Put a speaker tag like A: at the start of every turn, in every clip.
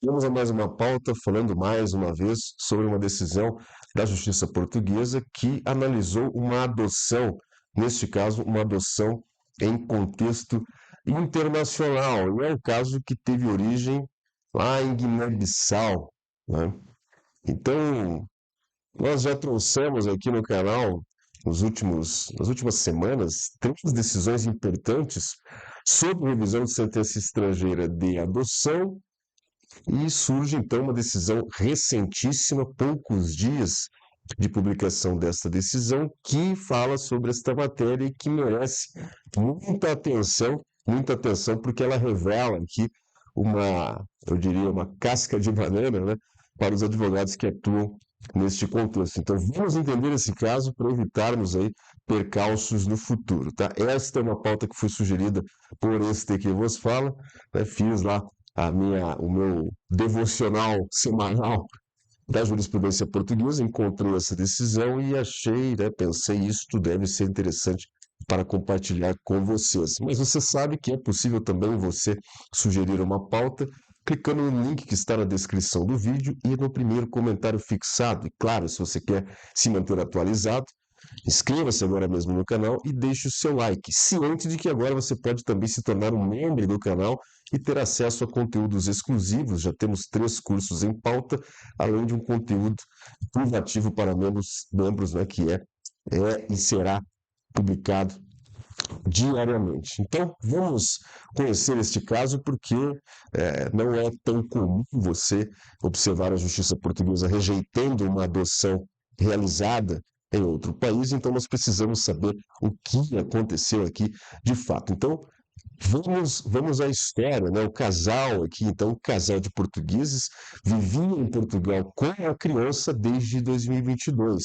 A: Vamos a mais uma pauta, falando mais uma vez sobre uma decisão da Justiça Portuguesa que analisou uma adoção, neste caso, uma adoção em contexto internacional. E é um caso que teve origem lá em Guiné-Bissau, né? Então, nós já trouxemos aqui no canal, nas últimas semanas, três decisões importantes sobre revisão de sentença estrangeira de adoção. E surge então uma decisão recentíssima, poucos dias de publicação desta decisão, que fala sobre esta matéria e que merece muita atenção, porque ela revela aqui eu diria, uma casca de banana, né, para os advogados que atuam neste contexto. Então, vamos entender esse caso para evitarmos aí percalços no futuro, tá? Esta é uma pauta que foi sugerida por este que vos fala, né? Fiz lá o meu devocional semanal da jurisprudência portuguesa, encontrei essa decisão e achei, né, pensei, isto deve ser interessante para compartilhar com vocês. Mas você sabe que é possível também você sugerir uma pauta clicando no link que está na descrição do vídeo e no primeiro comentário fixado. E claro, se você quer se manter atualizado, inscreva-se agora mesmo no canal e deixe o seu like, ciente de que agora você pode também se tornar um membro do canal e ter acesso a conteúdos exclusivos. Já temos 3 cursos em pauta, além de um conteúdo privativo para membros, né, que é e será publicado diariamente. Então, vamos conhecer este caso porque não é tão comum você observar a justiça portuguesa rejeitando uma adoção realizada em outro país, então nós precisamos saber o que aconteceu aqui de fato. Então, vamos à história, né? O casal aqui, então, o casal de portugueses vivia em Portugal com a criança desde 2022.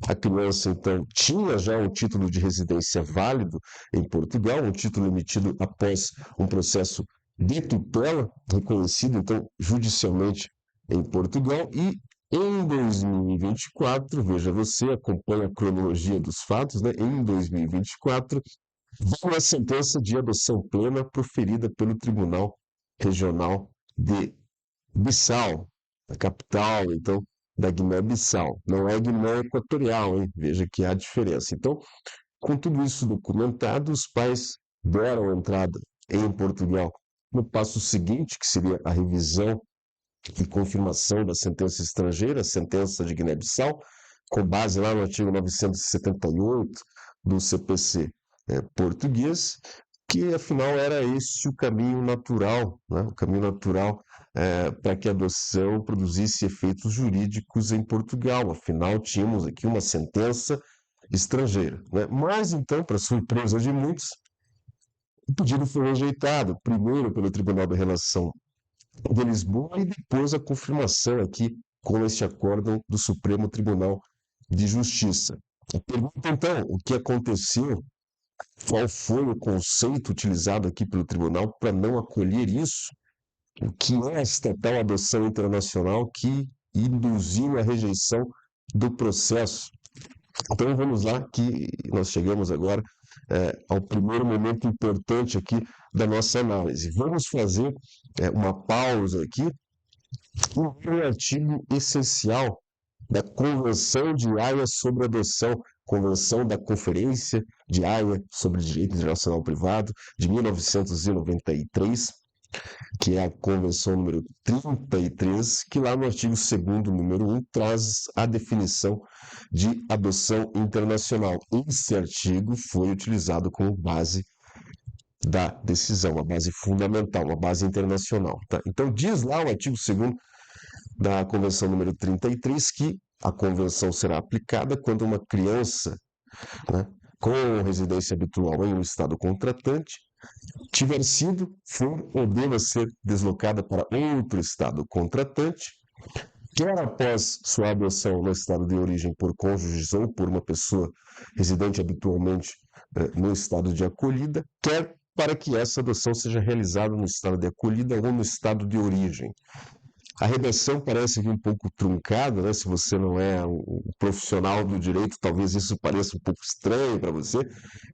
A: A criança, então, tinha já um título de residência válido em Portugal, um título emitido após um processo de tutela, reconhecido, então, judicialmente em Portugal, e em 2024, veja você, acompanha a cronologia dos fatos, né? Em 2024, veio a sentença de adoção plena proferida pelo Tribunal Regional de Bissau, a capital, então, da Guiné-Bissau. Não é Guiné Equatorial, hein? Veja que há diferença. Então, com tudo isso documentado, os pais deram entrada em Portugal no passo seguinte, que seria a revisão e confirmação da sentença estrangeira, a sentença de Guiné-Bissau, com base lá no artigo 978 do CPC português, que afinal era esse o caminho natural, né? O caminho natural para que a adoção produzisse efeitos jurídicos em Portugal. Afinal, tínhamos aqui uma sentença estrangeira, né? Mas então, para surpresa de muitos, o pedido foi rejeitado, primeiro pelo Tribunal da Relação de Lisboa e depois a confirmação aqui com este acórdão do Supremo Tribunal de Justiça. A pergunta, então, o que aconteceu? Qual foi o conceito utilizado aqui pelo tribunal para não acolher isso? O que é esta tal adoção internacional que induziu a rejeição do processo? Então vamos lá, que nós chegamos agora ao primeiro momento importante aqui da nossa análise. Vamos fazer uma pausa aqui um artigo essencial da Convenção de Haia sobre Adoção, Convenção da Conferência de Haia sobre Direito Internacional Privado, de 1993, que é a Convenção número 33, que lá no artigo 2º, número 1, traz a definição de adoção internacional. Esse artigo foi utilizado como base da decisão, a base fundamental, a base internacional. Tá? Então, diz lá o artigo 2º da Convenção número 33 que a convenção será aplicada quando uma criança, né, com residência habitual em um estado contratante tiver sido, for ou deva ser deslocada para outro estado contratante, quer após sua adoção no estado de origem por cônjuges ou por uma pessoa residente habitualmente no estado de acolhida, quer para que essa adoção seja realizada no estado de acolhida ou no estado de origem. A redação parece aqui um pouco truncada, né? Se você não é um profissional do direito, talvez isso pareça um pouco estranho para você,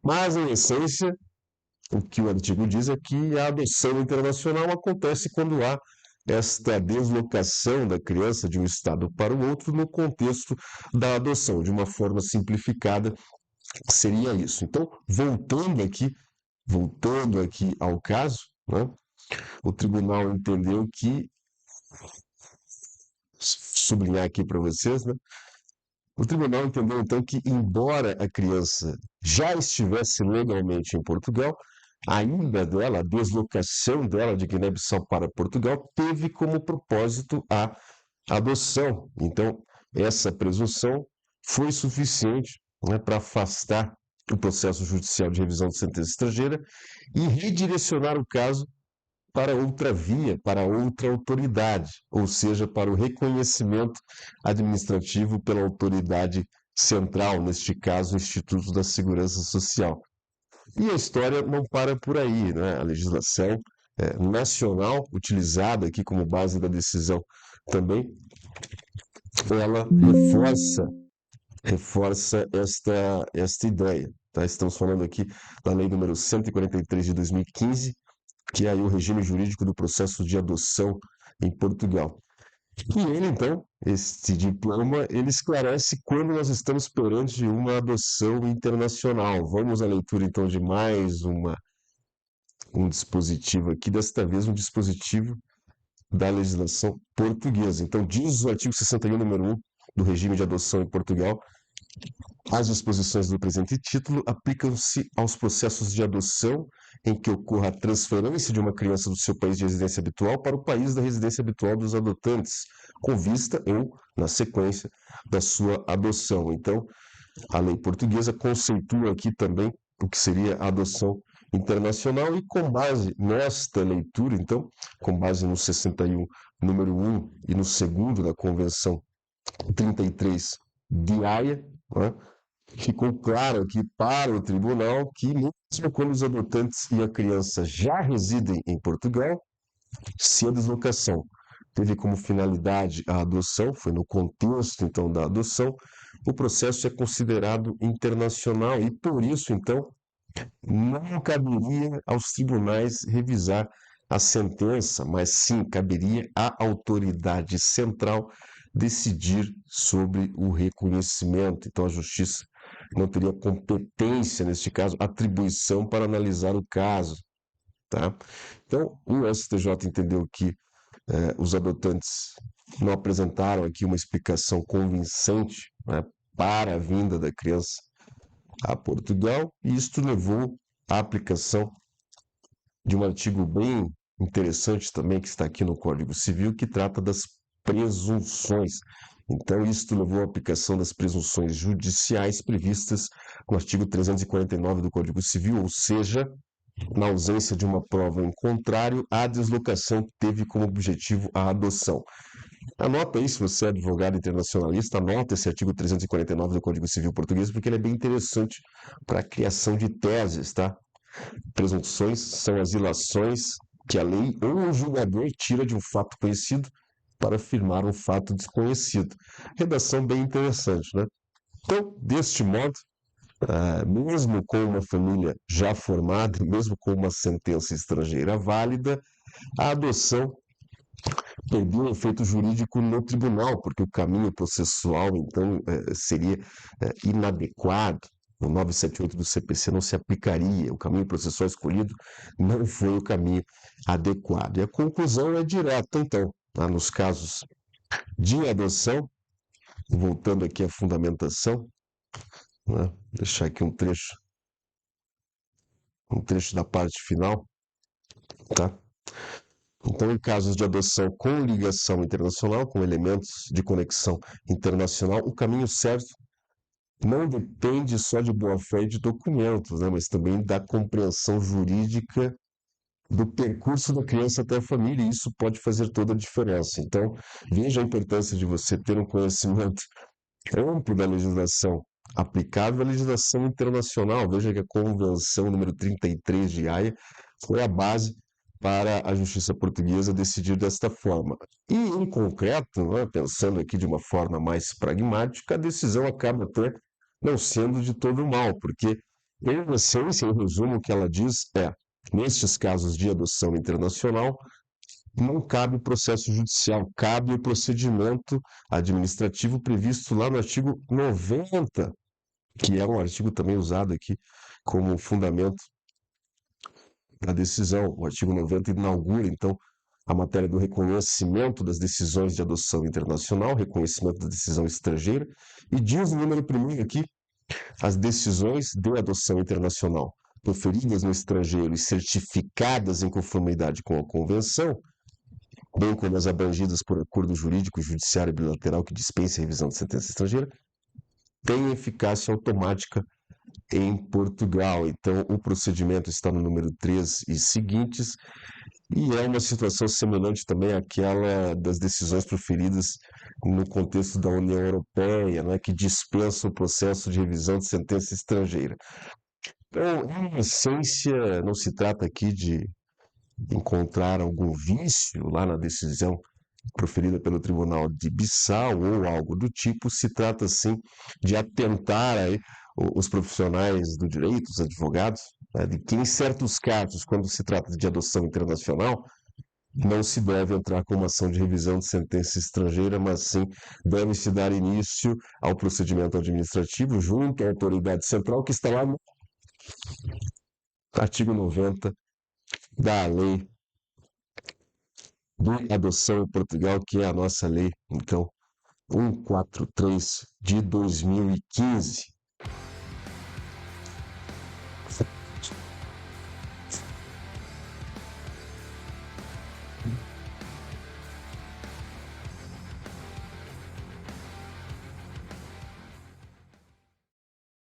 A: mas, em essência, o que o artigo diz é que a adoção internacional acontece quando há esta deslocação da criança de um estado para o outro no contexto da adoção. De uma forma simplificada, seria isso. Então, voltando aqui ao caso, né, o tribunal entendeu que, sublinhar aqui para vocês, né, o tribunal entendeu então que, embora a criança já estivesse legalmente em Portugal, a ida dela, a deslocação dela de Guiné-Bissau para Portugal, teve como propósito a adoção. Então, essa presunção foi suficiente, né, para afastar o processo judicial de revisão de sentença estrangeira e redirecionar o caso para outra via, para outra autoridade, ou seja, para o reconhecimento administrativo pela autoridade central, neste caso, o Instituto da Segurança Social. E a história não para por aí, né? A legislação nacional, utilizada aqui como base da decisão também, ela reforça esta ideia. Tá? Estamos falando aqui da Lei número 143 de 2015, que é aí o regime jurídico do processo de adoção em Portugal. E ele, então, este diploma, ele esclarece quando nós estamos perante uma adoção internacional. Vamos à leitura, então, de mais um dispositivo aqui, desta vez um dispositivo da legislação portuguesa. Então, diz o artigo 61, número 1 do regime de adoção em Portugal: as disposições do presente título aplicam-se aos processos de adoção em que ocorra a transferência de uma criança do seu país de residência habitual para o país da residência habitual dos adotantes, com vista ou na sequência da sua adoção. Então, a lei portuguesa conceitua aqui também o que seria a adoção internacional e, com base nesta leitura, então, com base no 61, número 1 e no segundo da Convenção 33 de Haia, né, ficou claro aqui para o tribunal que, mesmo quando os adotantes e a criança já residem em Portugal, se a deslocação teve como finalidade a adoção, foi no contexto, então, da adoção, o processo é considerado internacional e, por isso, então, não caberia aos tribunais revisar a sentença, mas sim caberia à autoridade central decidir sobre o reconhecimento. Então, a Justiça não teria competência, neste caso, atribuição para analisar o caso. Tá? Então, o STJ entendeu que os adotantes não apresentaram aqui uma explicação convincente, né, para a vinda da criança a Portugal, e isto levou à aplicação de um artigo bem interessante também, que está aqui no Código Civil, que trata das presunções. Então, isto levou à aplicação das presunções judiciais previstas no artigo 349 do Código Civil, ou seja, na ausência de uma prova em contrário, a deslocação teve como objetivo a adoção. Anota aí, se você é advogado internacionalista, anota esse artigo 349 do Código Civil Português, porque ele é bem interessante para a criação de teses, tá? Presunções são as ilações que a lei ou o julgador tira de um fato conhecido para afirmar um fato desconhecido. Redação bem interessante, né? Então, deste modo, mesmo com uma família já formada, mesmo com uma sentença estrangeira válida, a adoção perdeu o efeito jurídico no tribunal, porque o caminho processual, então, seria inadequado. O 978 do CPC não se aplicaria, o caminho processual escolhido não foi o caminho adequado. E a conclusão é direta, então, tá? Nos casos de adoção, voltando aqui à fundamentação, né? Deixar aqui um trecho da parte final, tá? Então, em casos de adoção com ligação internacional, com elementos de conexão internacional, o caminho certo não depende só de boa-fé e de documentos, né, mas também da compreensão jurídica do percurso da criança até a família, e isso pode fazer toda a diferença. Então, veja a importância de você ter um conhecimento amplo da legislação aplicável à legislação internacional. Veja que a Convenção número 33 de Haia foi a base para a justiça portuguesa decidir desta forma. E, em concreto, né, pensando aqui de uma forma mais pragmática, a decisão acaba até não sendo de todo mal, porque, em essência, em resumo, o que ela diz é: nestes casos de adoção internacional, não cabe o processo judicial, cabe o procedimento administrativo previsto lá no artigo 90, que é um artigo também usado aqui como fundamento da decisão. O artigo 90 inaugura, então, a matéria do reconhecimento das decisões de adoção internacional, reconhecimento da decisão estrangeira, e diz o número primeiro aqui, as decisões de adoção internacional proferidas no estrangeiro e certificadas em conformidade com a Convenção, bem como as abrangidas por acordo jurídico, judiciário e bilateral que dispensa a revisão de sentença estrangeira, têm eficácia automática em Portugal. Então, o procedimento está no número 3 e seguintes, e é uma situação semelhante também àquela das decisões proferidas no contexto da União Europeia, né, que dispensa o processo de revisão de sentença estrangeira. Então, em essência, não se trata aqui de encontrar algum vício lá na decisão proferida pelo Tribunal de Bissau ou algo do tipo, se trata sim de atentar aí os profissionais do direito, os advogados, né, de que em certos casos, quando se trata de adoção internacional, não se deve entrar com uma ação de revisão de sentença estrangeira, mas sim deve-se dar início ao procedimento administrativo junto à autoridade central que está lá no artigo 90 da lei de adoção em Portugal, que é a nossa lei, então, 143 de 2015.